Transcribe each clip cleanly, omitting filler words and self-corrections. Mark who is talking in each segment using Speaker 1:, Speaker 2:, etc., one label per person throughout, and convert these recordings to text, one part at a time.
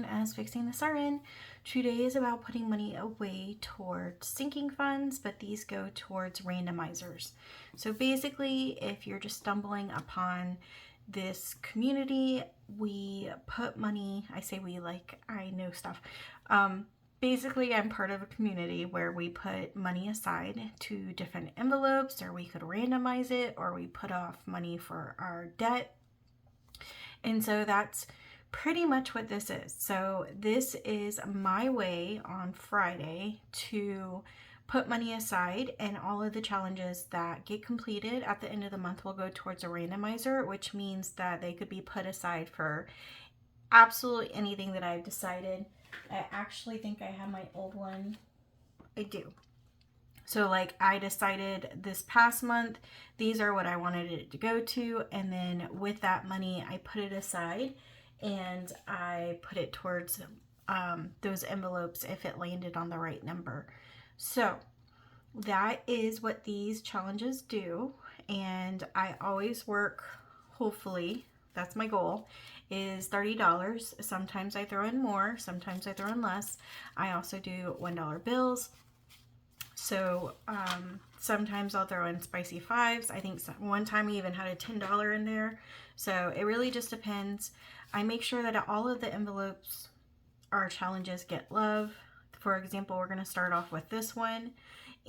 Speaker 1: As fixing the siren. Today is about putting money away towards sinking funds, but these go towards randomizers. So basically, if you're just stumbling upon this community, we put money, I say we, like I know stuff. Basically, I'm part of a community where we put money aside to different envelopes, or we could randomize it, or we put off money for our debt. And so that's pretty much what this is. So this is my way on Friday to put money aside, and all of the challenges that get completed at the end of the month will go towards a randomizer, which means that they could be put aside for absolutely anything that I've decided. I actually think I have my old one. I do. So like I decided this past month, these are what I wanted it to go to. And then with that money, I put it aside and I put it towards those envelopes if it landed on the right number. So that is what these challenges do. And I always work, hopefully, that's my goal, is $30. Sometimes I throw in more, sometimes I throw in less. I also do $1 bills. So sometimes I'll throw in spicy fives. I think one time we even had a $10 in there. So it really just depends. I make sure that all of the envelopes, our challenges, get love. For example, we're going to start off with this one.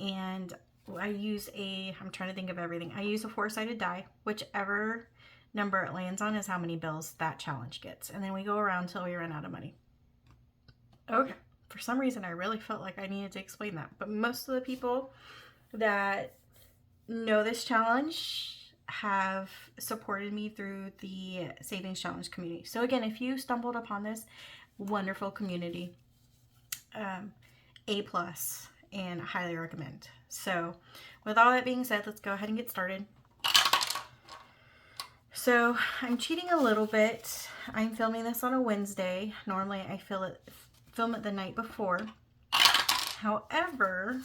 Speaker 1: And I use I'm trying to think of everything. I use a 4-sided die. Whichever number it lands on is how many bills that challenge gets. And then we go around until we run out of money. Okay. For some reason, I really felt like I needed to explain that. But most of the people that know this challenge have supported me through the Savings Challenge community. So again, if you stumbled upon this wonderful community, A+, and highly recommend. So with all that being said, let's go ahead and get started. So I'm cheating a little bit. I'm filming this on a Wednesday. Normally I film it the night before. However,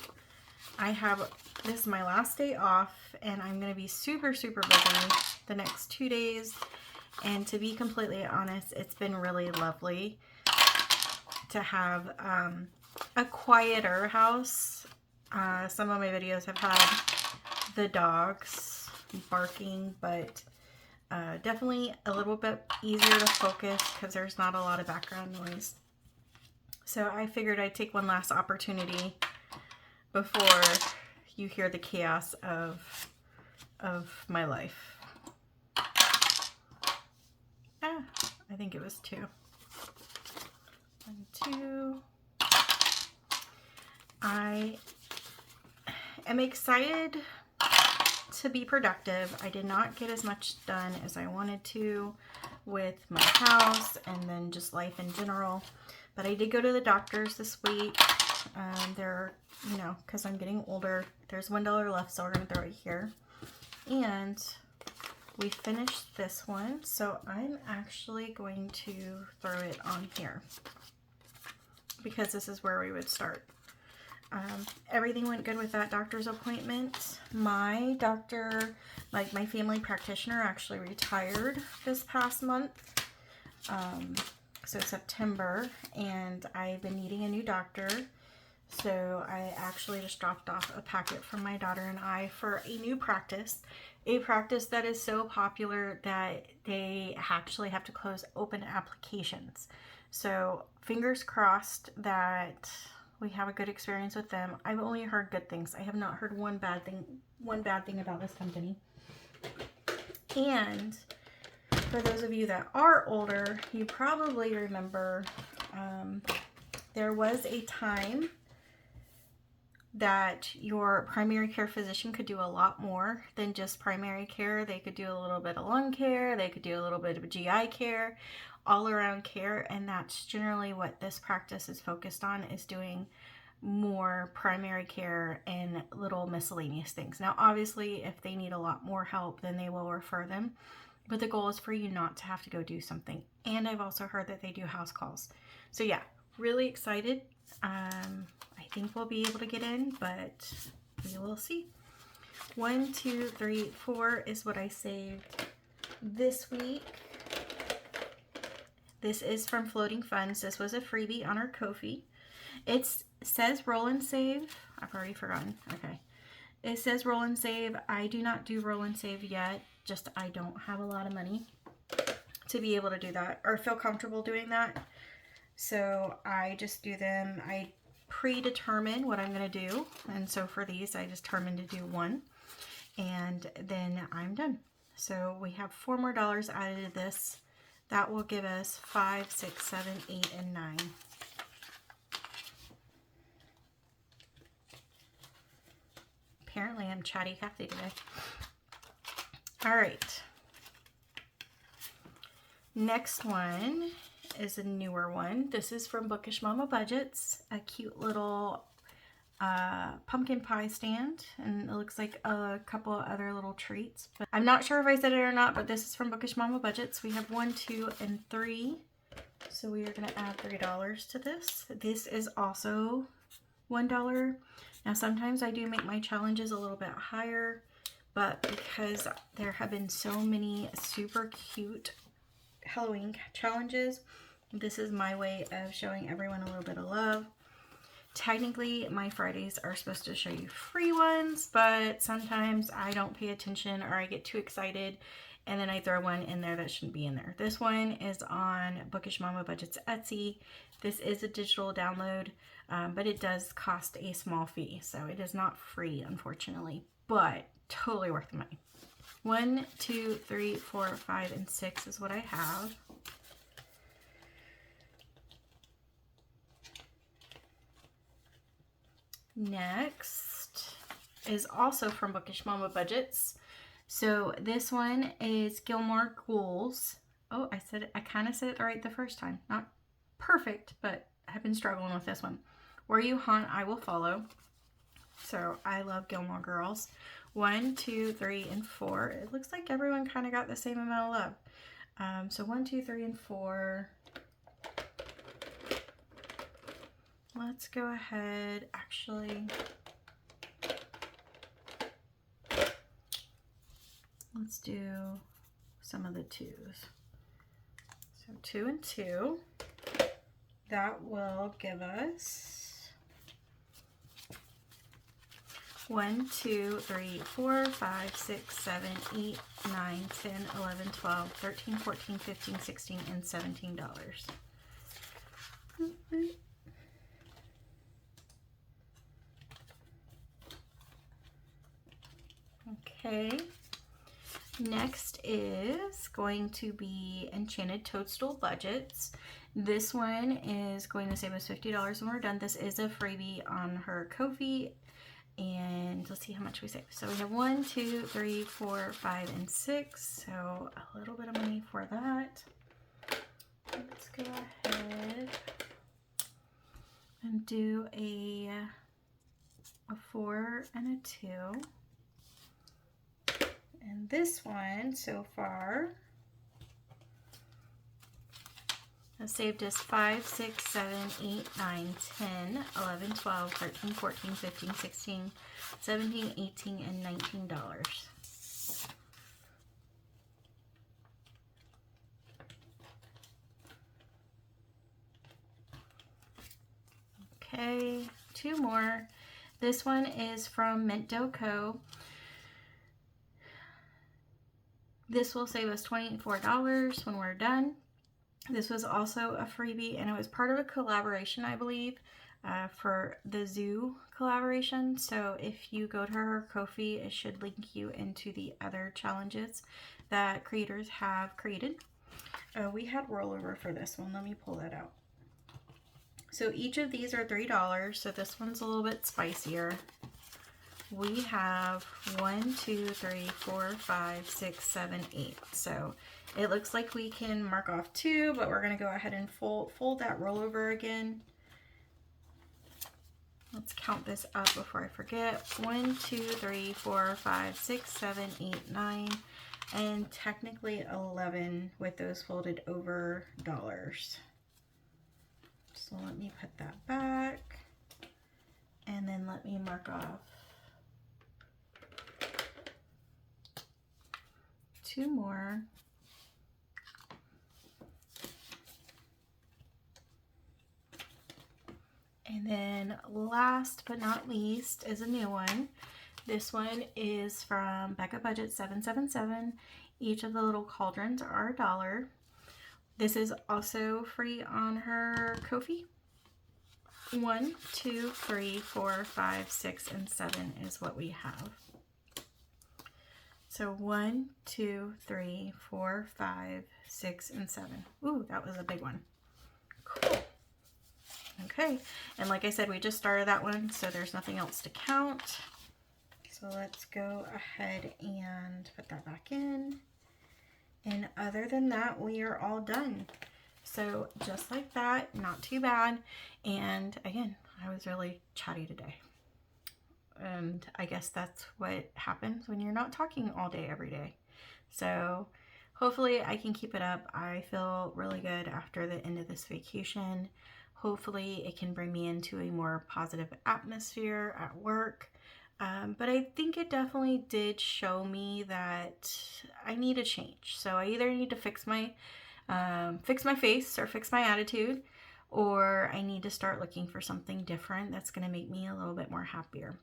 Speaker 1: this is my last day off and I'm going to be super busy the next 2 days. And to be completely honest, it's been really lovely to have a quieter house. Some of my videos have had the dogs barking, but definitely a little bit easier to focus because there's not a lot of background noise. So I figured I'd take one last opportunity before you hear the chaos of my life. I think it was 2. 1, 2. I am excited to be productive. I did not get as much done as I wanted to with my house and then just life in general. But I did go to the doctors this week. They're, because I'm getting older, there's $1 left, so we're going to throw it here. And we finished this one, so I'm actually going to throw it on here because this is where we would start. Everything went good with that doctor's appointment. My doctor, like my family practitioner, actually retired this past month. So September, and I've been needing a new doctor. So I actually just dropped off a packet from my daughter and I for a new practice. A practice that is so popular that they actually have to close open applications. So fingers crossed that we have a good experience with them. I've only heard good things. I have not heard one bad thing about this company. And for those of you that are older, you probably remember there was a time that your primary care physician could do a lot more than just primary care. They could do a little bit of lung care, they could do a little bit of GI care, all around care, and that's generally what this practice is focused on, is doing more primary care and little miscellaneous things. Now obviously if they need a lot more help, then they will refer them, but the goal is for you not to have to go do something. And I've also heard that they do house calls. So yeah, really excited. I think we'll be able to get in, but we will see. 1, 2, 3, 4 is what I saved this week. This is from Floating Funds. This was a freebie on our Ko-fi. It says roll and save. I've already forgotten. Okay. It says roll and save. I do not do roll and save yet. Just I don't have a lot of money to be able to do that or feel comfortable doing that. So I just do them. I predetermine what I'm going to do. And so for these, I just determined to do one. And then I'm done. So we have $4 more added to this. That will give us 5, 6, 7, 8, and 9. Apparently I'm chatty Cathy today. All right. Next one is a newer one. This is from Bookish Mama Budgets. A cute little pumpkin pie stand, and it looks like a couple of other little treats. But I'm not sure if I said it or not, but this is from Bookish Mama Budgets. We have 1, 2, and 3. So we are going to add $3 to this. This is also $1. Now sometimes I do make my challenges a little bit higher, but because there have been so many super cute Halloween challenges, this is my way of showing everyone a little bit of love. Technically, my Fridays are supposed to show you free ones, but sometimes I don't pay attention or I get too excited and then I throw one in there that shouldn't be in there. This one is on Bookish Mama Budget's Etsy. This is a digital download, but it does cost a small fee, so it is not free, unfortunately, but totally worth the money. 1, 2, 3, 4, 5, and 6 is what I have. Next is also from Bookish Mama Budgets. So this one is Gilmore Ghouls. Oh, I kind of said it right the first time. Not perfect, but I've been struggling with this one. Where you haunt, I will follow. So I love Gilmore Girls. 1, 2, 3, and 4. It looks like everyone kind of got the same amount of love. So 1, 2, 3, and 4. Let's go ahead, actually, let's do some of the 2s. So 2 and 2, that will give us 1, 2, 3, 4, 5, 6, 7, 8, 9, 10, 11, 12, 13, 14, 15, 16, and $17. Okay, next is going to be Enchanted Toadstool Budgets. This one is going to save us $50 when we're done. This is a freebie on her Ko-fi, and let's see how much we save. So we have 1, 2, 3, 4, 5, and 6, so a little bit of money for that. Let's go ahead and do a 4 and a 2. And this one so far has saved us 5, 6, 7, 8, 9, 10, 11, 12, 13, 14, 15, 16, 17, 18, and $19. Okay, 2 more. This one is from Mint Dough Co. This will save us $24 when we're done. This was also a freebie, and it was part of a collaboration, I believe, for the zoo collaboration. So if you go to her Ko-fi, it should link you into the other challenges that creators have created. We had rollover for this one. Let me pull that out. So each of these are $3, so this one's a little bit spicier. We have 1, 2, 3, 4, 5, 6, 7, 8. So it looks like we can mark off 2, but we're going to go ahead and fold that rollover again. Let's count this up before I forget. 1, 2, 3, 4, 5, 6, 7, 8, 9, and technically 11 with those folded over dollars. So let me put that back, and then let me mark off 2 more. And then last but not least is a new one. This one is from Becca Budget 777. Each of the little cauldrons are $1. This is also free on her Ko-fi. 1, 2, 3, 4, 5, 6, and 7 is what we have. So 1, 2, 3, 4, 5, 6, and 7. Ooh, that was a big one. Cool. Okay, and like I said, we just started that one, so there's nothing else to count. So let's go ahead and put that back in. And other than that, we are all done. So just like that, not too bad. And again, I was really chatty today. And I guess that's what happens when you're not talking all day every day. So hopefully I can keep it up. I feel really good after the end of this vacation. Hopefully it can bring me into a more positive atmosphere at work. But I think it definitely did show me that I need a change. So I either need to fix my face or fix my attitude, or I need to start looking for something different that's going to make me a little bit more happier.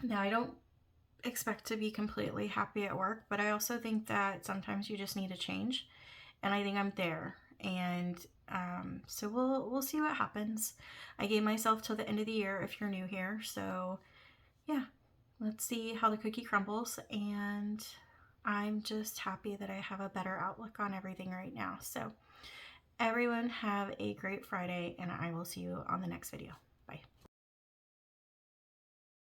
Speaker 1: Now, I don't expect to be completely happy at work, but I also think that sometimes you just need a change, and I think I'm there. And so we'll see what happens. I gave myself till the end of the year if you're new here, so yeah, let's see how the cookie crumbles. And I'm just happy that I have a better outlook on everything right now. So everyone have a great Friday, and I will see you on the next video.